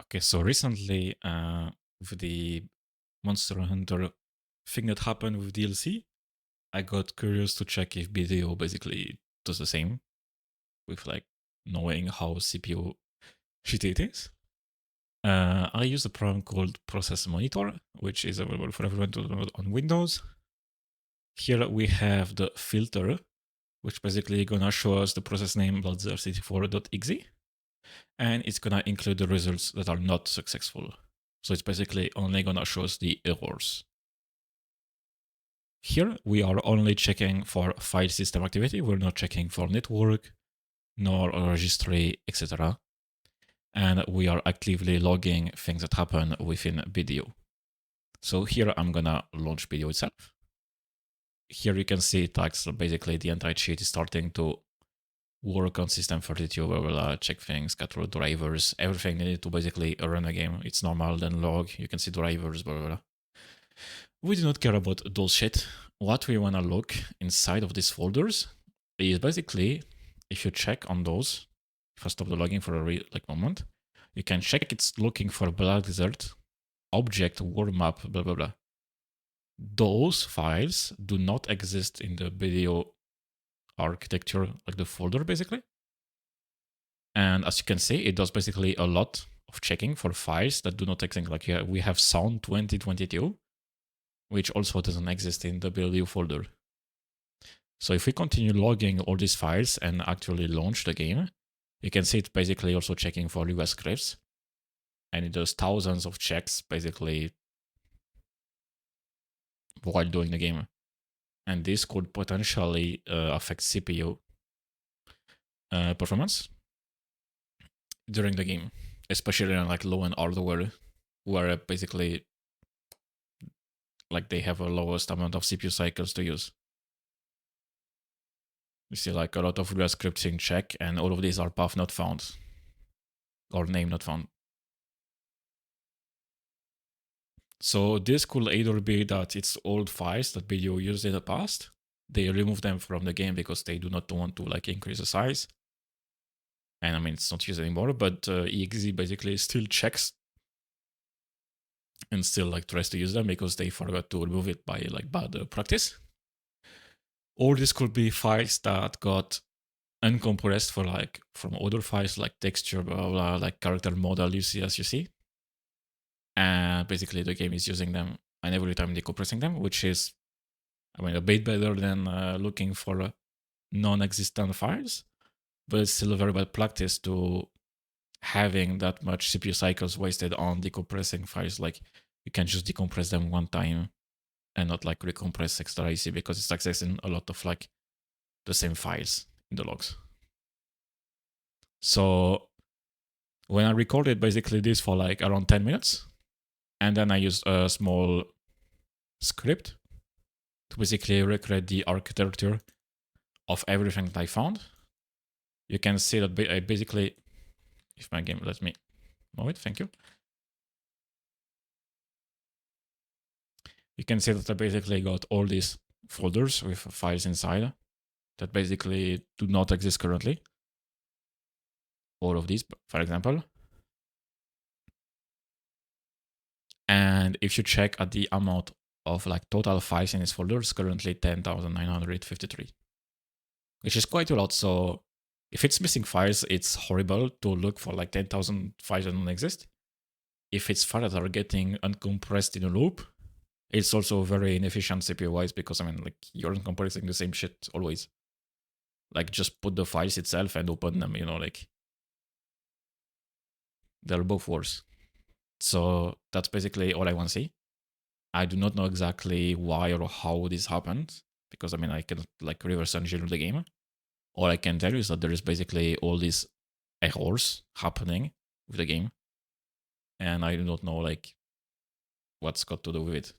Okay, so recently, with the Monster Hunter thing that happened with DLC, I got curious to check if BDO basically does the same with like knowing how CPU shitty it is. I use a program called Process Monitor, which is available for everyone to download on Windows. Here we have the filter, which basically gonna show us the process name .zrct4.exe, and it's gonna include the results that are not successful. So it's basically only gonna show us the errors. Here we are only checking for file system activity. We're not checking for network, nor registry, etc. And we are actively logging things that happen within BDO. So here I'm gonna launch BDO itself. Here you can see it acts basically the entire sheet is starting to work on system 32, where we'll check things, get through drivers, everything needed to basically run a game. It's normal, then log, you can see drivers, blah, blah, blah. We do not care about those shit. What we wanna look inside of these folders is basically, if you check on those, if I stop the logging for a moment, you can check it's looking for Black Desert, object, world map, blah, blah, blah. Those files do not exist in the video architecture, like the folder basically. And as you can see, it does basically a lot of checking for files that do not exist. Like we have Sound 2022, which also doesn't exist in the BLU folder. So if we continue logging all these files and actually launch the game, you can see it's basically also checking for US scripts. And it does thousands of checks basically while doing the game. And this could potentially affect CPU performance during the game, especially on like low-end hardware, where basically like they have a lowest amount of CPU cycles to use. You see like a lot of US scripting check, and all of these are path not found or name not found. So this could either be that it's old files that BDO used in the past. They remove them from the game because they do not want to like increase the size. And I mean, it's not used anymore, but EXE basically still checks and still like tries to use them because they forgot to remove it by like bad practice. Or this could be files that got uncompressed for like from other files like texture, blah, blah, blah, like character model you see as you see. And basically the game is using them and every time decompressing them, which is, I mean, a bit better than looking for non-existent files, but it's still a very bad practice to having that much CPU cycles wasted on decompressing files. Like you can just decompress them one time and not like recompress extra easy because it's accessing a lot of like the same files in the logs. So when I recorded basically this for like around 10 minutes, and then I used a small script to basically recreate the architecture of everything that I found. You can see that I basically, if my game lets me move it, thank you. You can see that I basically got all these folders with files inside that basically do not exist currently. All of these, for example. And if you check at the amount of like total files in this folder, it's currently 10,953, which is quite a lot. So if it's missing files, it's horrible to look for like 10,000 files that don't exist. If it's files that are getting uncompressed in a loop, it's also very inefficient CPU-wise because, I mean, like you're uncompressing the same shit always. Like just put the files itself and open them, you know, like they're both worse. So that's basically all I want to see. I do not know exactly why or how this happened because, I mean, I can like reverse engineer the game. All I can tell you is that there is basically all these errors happening with the game. And I do not know like what's got to do with it.